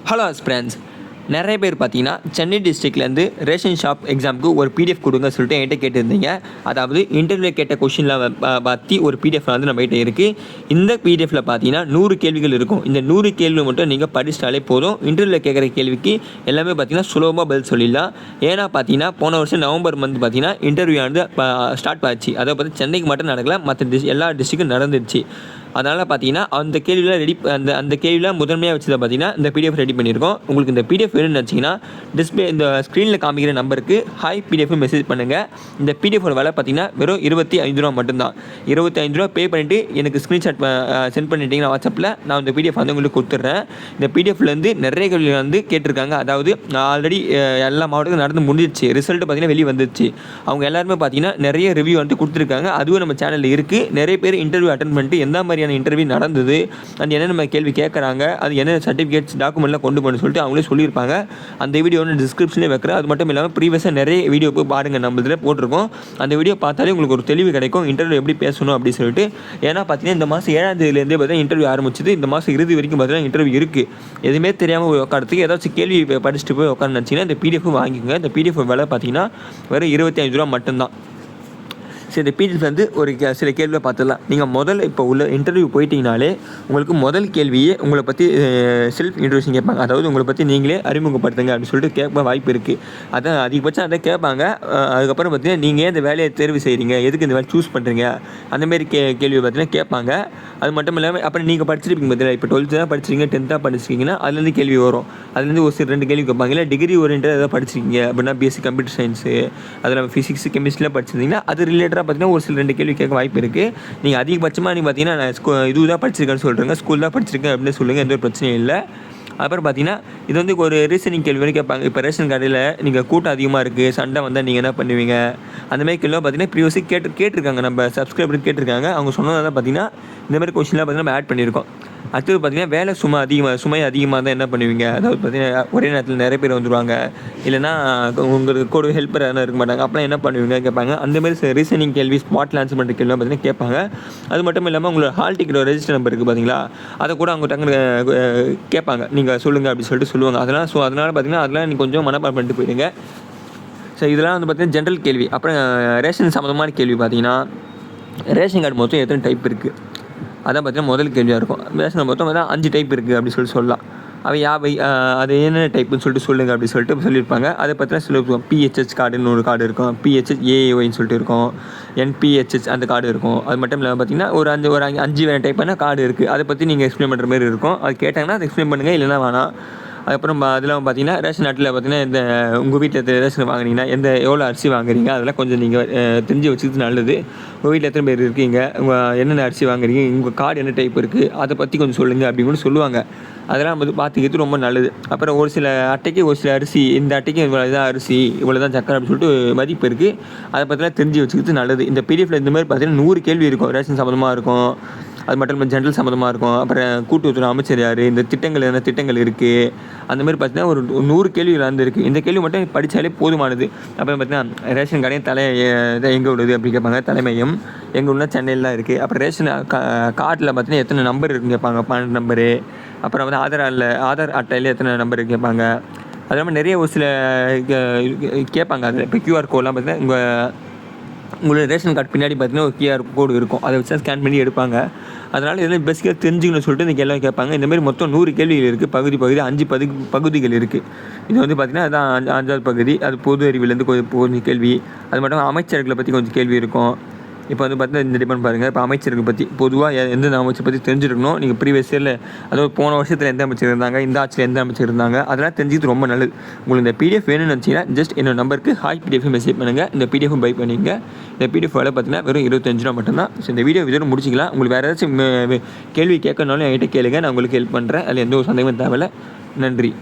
Hello friends, நிறைய பேர் பார்த்தீங்கன்னா சென்னை டிஸ்ட்ரிக்ட்லேருந்து ரேஷன் ஷாப் எக்ஸாமுக்கு ஒரு பிடிஎஃப் கொடுங்க சொல்லிட்டு என்கிட்ட கேட்டிருந்தீங்க. அதாவது இன்டர்வியூவில் கேட்ட கொஷினில் பற்றி ஒரு பிடிஎஃப் வந்து நம்மகிட்ட இருக்குது. இந்த பிடிஎஃப்பில் பார்த்தீங்கன்னா 100 கேள்விகள் இருக்கும். இந்த 100 கேள்வி மட்டும் நீங்கள் படிச்சிட்டாலே போதும். இன்டர்வியூவில் கேட்குற கேள்விக்கு எல்லாமே பார்த்தீங்கன்னா சுலபமாக பதில் சொல்லிடலாம். ஏன்னா பார்த்தீங்கன்னா போன வருஷம் நவம்பர் மந்த் பார்த்தீங்கன்னா இன்டர்வியூ வந்து ஸ்டார்ட் ஆச்சு. அதை பார்த்து சென்னைக்கு மட்டும் நடக்கல, மற்ற எல்லா டிஸ்ட்ரிக்டும் நடந்துருச்சு. அதனால் பார்த்தீங்கன்னா அந்த கேள்வியில் அந்த கேள்வியில் முதன்மையாக வச்சு தான் பார்த்தீங்கன்னா இந்த பிடிஎஃப் ரெடி பண்ணியிருக்கோம். உங்களுக்கு இந்த பிடிஎஃப் வேணும்னு வச்சிங்கன்னா டிஸ்பிளே இந்த ஸ்க்ரீனில் காமிக்கிற நம்பருக்கு ஹாய் பிடிஎஃப் மெசேஜ் பண்ணுங்கள். இந்த பிடிஎஃபோட விலை பார்த்தீங்கன்னா வெறும் 25 ரூபா மட்டும்தான். 25 ரூபா பே பண்ணிவிட்டு எனக்கு ஸ்க்ரீன்ஷாட் சென்ட் பண்ணிட்டீங்கன்னா வாட்ஸ்அப்பில் நான் இந்த பிடிஎஃப் வந்து உங்களுக்கு கொடுத்துட்றேன். இந்த பிடிஎஃப்லேருந்து நிறைய கேள்விகள் வந்து கேட்டிருக்காங்க. அதாவது ஆல்ரெடி எல்லா மாவட்டத்துக்கும் நடந்து முடிஞ்சிருச்சு. ரிசல்ட்டு பார்த்தீங்கன்னா வெளியே வந்துருச்சு. அவங்க எல்லாருமே பார்த்தீங்கன்னா நிறைய ரிவ்யூ வந்து கொடுத்துருக்காங்க. அதுவும் நம்ம சேனலில் இருக்குது. நிறைய பேர் இன்டர்வியூ அட்டன் பண்ணிட்டு எந்த மாதிரி இன்டர்வியூ நடந்தது, அது என்ன நம்ம கேள்வி கேட்குறாங்க, அது என்ன சர்டிஃபிகேட்ஸ் டாக்குமெண்ட்லாம் கொண்டு போகணும்னு சொல்லிட்டு அவங்களே சொல்லியிருப்பாங்க. அந்த வீடியோ வந்து டிஸ்கிரிப்ஷன்லேயே வைக்கிறேன். அது மட்டும் இல்லாமல் ப்ரீவியஸாக நிறைய வீடியோ போய் பாருங்கள், நம்ம இதில் போட்டிருக்கோம். அந்த வீடியோ பார்த்தாலே உங்களுக்கு ஒரு தெளிவு கிடைக்கும் இன்டர்வியூ எப்படி பேசணும் அப்படின்னு சொல்லிட்டு. ஏன்னா பார்த்தீங்கன்னா இந்த மாதம் 7ஆம் தேதியிலேருந்தே பார்த்தீங்கன்னா இன்டர்வியூ ஆரம்பிச்சது. இந்த மாதம் இறுதி வரைக்கும் பார்த்தீங்கன்னா இன்டர்வியூ இருக்குது. எதுவுமே தெரியாமல் உட்காரத்துக்கு ஏதாச்சும் கேள்வி படிச்சுட்டு போய் உட்காந்து நினச்சிங்கன்னா இந்த பிடிஎஃப் வாங்கிக்கோங்க. இந்த பிடிஎஃப் விலை பார்த்தீங்கன்னா வெறும் 25 ரூபா மட்டும்தான். சரி, இந்த பிடிஎஃப் வந்து ஒரு சில கேள்வியை பார்த்துடலாம். நீங்கள் முதல்ல இப்போ உள்ள இன்டர்வியூ போயிட்டீங்கனாலே உங்களுக்கு முதல் கேள்வியே உங்களை பற்றி செல்ஃப் இன்ட்ரோடக்ஷன் கேட்பாங்க. அதாவது உங்களை பற்றி நீங்களே அறிமுகப்படுத்துங்க அப்படின்னு சொல்லிட்டு கேட்க வாய்ப்பு இருக்குது. அதான் அதிகபட்சம் அதை கேட்பாங்க. அதுக்கப்புறம் பார்த்தீங்கன்னா நீங்கள் இந்த வேலையை தேர்வு செய்கிறீங்க, எதுக்கு இந்த வேலை சூஸ் பண்ணுறீங்க, அந்தமாரி கேள்வி பார்த்தீங்கன்னா கேட்பாங்க. அது மட்டும் இல்லாமல் அப்புறம் நீங்கள் படிச்சிருப்பீங்க பார்த்தீங்கன்னா, இப்போ 12th தான் படிச்சிருக்கீங்க, 10th படிச்சிருக்கீங்கன்னா அதுலேருந்து கேள்வி வரும். அதுலேருந்து ஒரு சில 2 கேள்வி கேட்பாங்க. இல்லை டிகிரி ஓரியன்டாக எதாவது படிச்சிருக்கீங்க அப்படின்னா பிஎஸ்சி கம்ப்யூட்டர் சயின்ஸு, அதில் ஃபிசிக்ஸ் கெமிஸ்ட்ரிலாம் படிச்சிருந்தீங்கன்னா அது ரிலேட்டடாக பார்த்தீங்கன்னா ஒரு சில 2 கேள்வி கேட்க வாய்ப்பு இருக்குது. நீங்கள் அதிகபட்சமாக நீங்கள் பார்த்தீங்கன்னா நான் இதுதான் படிச்சிருக்கேன்னு சொல்கிறேங்க, ஸ்கூல் தான் படிச்சிருக்கேன் அப்படின்னு சொல்லுங்கள், எந்த ஒரு பிரச்சனையும் இல்லை. அப்புறம் பார்த்தீங்கன்னா இது வந்து ஒரு ரீசனிங் கேள்வி வரைக்கும் கேட்பாங்க. இப்போ ரேஷன் கடையில் நீங்கள் கூட்டம் அதிகமாக இருக்குது, சண்டை வந்தால் நீங்கள் என்ன பண்ணுவீங்க, அந்தமாதிரி கேள்வி பார்த்தீங்கன்னா ப்ரீவியஸாக கேட்டிருக்காங்க. நம்ம சப்ஸ்கிரைபர் கேட்டிருக்காங்க. அவங்க சொன்னதாக பார்த்தீங்கன்னா இந்தமாதிரி கொஸ்டின்லாம் பார்த்தீங்கன்னா நம்ம ஆட் பண்ணியிருக்கோம். அடுத்தது பார்த்தீங்கன்னா வேலை சுமை அதிகமாக தான் என்ன பண்ணுவீங்க. அதாவது பார்த்தீங்கன்னா ஒரே நேரத்தில் நிறைய பேர் வந்துடுவாங்க, இல்லைனா உங்களுக்கு கூட ஹெல்ப்பர் எதனா இருக்க மாட்டாங்க, அப்போலாம் என்ன பண்ணுவீங்க கேட்பாங்க. அந்தமாதிரி ரீசனிங் கேள்வி, ஸ்பாட்டில் ஆன்சர் பண்ணுற கேள்வி பார்த்தீங்கன்னா கேட்பாங்க. அது மட்டும் இல்லாமல் உங்களோட ஹால் டிக்கெட் ரெஜிஸ்டர் நம்பர் இருக்குது பார்த்தீங்களா, அதை கூட அவங்க டக்குனு கேட்பாங்க. நீங்கள் சொல்லுங்கள் அப்படின்னு சொல்லிட்டு சொல்லுவாங்க. அதனால் பார்த்தீங்கன்னா அதெல்லாம் நீங்கள் கொஞ்சம் மனப்பாடம் பண்ணிட்டு போயிடுங்க. ஸோ இதெல்லாம் வந்து பார்த்தீங்கன்னா ஜென்ரல் கேள்வி. அப்புறம் ரேஷன் சம்மந்தமான கேள்வி பார்த்தீங்கன்னா ரேஷன் கார்டு மொத்தம் எத்தனை டைப் இருக்குது, அதான் பார்த்தீங்கன்னா முதல் கேள்வியாக இருக்கும். ரேஷன் மொத்தம் பார்த்தா 5 டைப் இருக்குது அப்படின்னு சொல்லலாம். அது என்னென்ன டைப்புன்னு சொல்லிட்டு சொல்லுங்கள் அப்படின்னு சொல்லிட்டு சொல்லியிருப்பாங்க. அதை பார்த்தீங்கன்னா சில பிஹெச்ஹெச் கார்டுன்னு ஒரு கார்டு இருக்கும், பிஹெச்ஹெச் ஏஏஒய்ன்னு சொல்லிட்டு இருக்கும், என்பிஹெச்ஹெச் அந்த கார்டு இருக்கும். அது மட்டும் இல்லாமல் பார்த்தீங்கன்னா ஒரு 5 வேறு டைப்பான கார்டு இருக்குது. அதை பற்றி நீங்கள் எக்ஸ்பிளைன் பண்ணுற மாதிரி இருக்கும். அது கேட்டாங்கன்னா அதை எக்ஸ்பிளைன் பண்ணுங்கள், இல்லைனா வேணாம். அதுக்கப்புறம் அதெல்லாம் பார்த்தீங்கன்னா ரேஷன் நாட்டில் பார்த்தீங்கன்னா இந்த உங்கள் வீட்டில் ரேஷன் வாங்குறீங்கன்னா எவ்வளோ அரிசி வாங்குறீங்க அதெல்லாம் கொஞ்சம் நீங்கள் தெரிஞ்சு வச்சுக்கிறது நல்லது. உங்கள் வீட்டில் எத்தனை பேர் இருக்கீங்க, உங்கள் என்னென்ன அரிசி வாங்குறீங்க, உங்கள் கார்டு என்ன டைப் இருக்குது, அதை பற்றி கொஞ்சம் சொல்லுங்கள் அப்படின்னு சொல்லுவாங்க. அதெல்லாம் வந்து பார்த்துக்கிறது ரொம்ப நல்லது. அப்புறம் ஒரு சில அட்டைக்கு ஒரு சில அரிசி, இந்த அட்டைக்கு இவ்வளோ தான் அரிசி, இவ்வளோ தான் சக்கரை அப்படின்னு சொல்லிட்டு மதிப்பு இருக்குது. அதை பற்றிலாம் தெரிஞ்சு வச்சுக்கிறது நல்லது. இந்த பிடிஎஃப்ல இந்த மாதிரி பார்த்தீங்கன்னா 100 கேள்வி இருக்கும். ரேஷன் சம்மந்தமாக இருக்கும், அது மட்டும் இல்லாமல் ஜென்ரல் சம்மந்தமாக இருக்கும். அப்புறம் கூட்டுறவுத்துறை அமைச்சர் யார், இந்த திட்டங்கள் என்ன திட்டங்கள் இருக்குது, அந்தமாதிரி பார்த்தீங்கன்னா ஒரு 100 கேள்விகள் வந்து இருக்குது. இந்த கேள்வி மட்டும் படித்தாலே போதுமானது. அப்புறம் பார்த்தீங்கன்னா ரேஷன் கடையும் எங்கே உள்ளது அப்படி கேட்பாங்க. தலைமையம் எங்கே உள்ள சென்னையில் தான் இருக்குது. அப்புறம் ரேஷன் கார்டில் பார்த்தீங்கன்னா எத்தனை நம்பர் இருக்குன்னு கேட்பாங்க, 12 நம்பரு. அப்புறம் வந்து ஆதார் அட்டையில் எத்தனை நம்பர் கேட்பாங்க. அது இல்லாமல் நிறைய ஒரு சில கேட்பாங்க. அதில் இப்போ QR கோடெலாம் பார்த்தீங்கன்னா உங்களோட ரேஷன் கார்டு பின்னாடி பார்த்தீங்கன்னா ஒரு QR கோடு இருக்கும். அதை வச்சு ஸ்கேன் பண்ணி எடுப்பாங்க. அதனால் இதெல்லாம் பேசிக்காக தெரிஞ்சுக்கணும்னு சொல்லிட்டு இந்த எல்லாம் கேட்பாங்க. இந்தமாதிரி மொத்தம் 100 கேள்விகள் இருக்குது. பகுதி 5 பகுதிகள் இருக்குது. இது வந்து பார்த்திங்கன்னா அதுதான் 5வது பகுதி. அது பொது அறிவிலேருந்து கொஞ்சம் கேள்வி. அது மட்டும் அமைச்சர்களை பற்றி கொஞ்சம் கேள்வி இருக்கும். இப்போ வந்து பார்த்தீங்கன்னா இந்த டிபெண்ட் பாருங்கள். இப்போ அமைச்சருக்கு பற்றி பொதுவாக எந்தெந்த அமைச்சர் பற்றி தெரிஞ்சுருக்கணும். நீங்கள் ப்ரீவியஸ் இயரில் அதாவது போன வருஷத்தில் எந்த அமைச்சர் இருந்தாங்க, இந்த ஆட்சியில் எந்த அமைச்சர் இருந்தாங்க, அதெல்லாம் தெரிஞ்சுக்கிறது ரொம்ப நல்லது. உங்களுக்கு இந்த பிடிஎஃப் வேணும்னு நினச்சிங்கன்னா ஜஸ்ட் என்னோட நம்பருக்கு ஹாய் பிடிஎஃப் மெசேஜ் பண்ணுங்கள். இந்த பிடிஎஃப் பை பண்ணிங்க. இந்த பிடிஎஃப் வேலை பார்த்தீங்கன்னா வெறும் 25 ரூபா மட்டும்தான். ஸோ இந்த வீடியோ இதோட முடிச்சிக்கலாம். உங்களுக்கு வேறு ஏதாச்சும் கேள்வி கேட்கணுன்னாலும் என்கிட்ட கேளுங்க, நான் உங்களுக்கு ஹெல்ப் பண்ணுறேன். அதில் எந்த ஒரு சந்தேகமும் தேவையில்லை. நன்றி.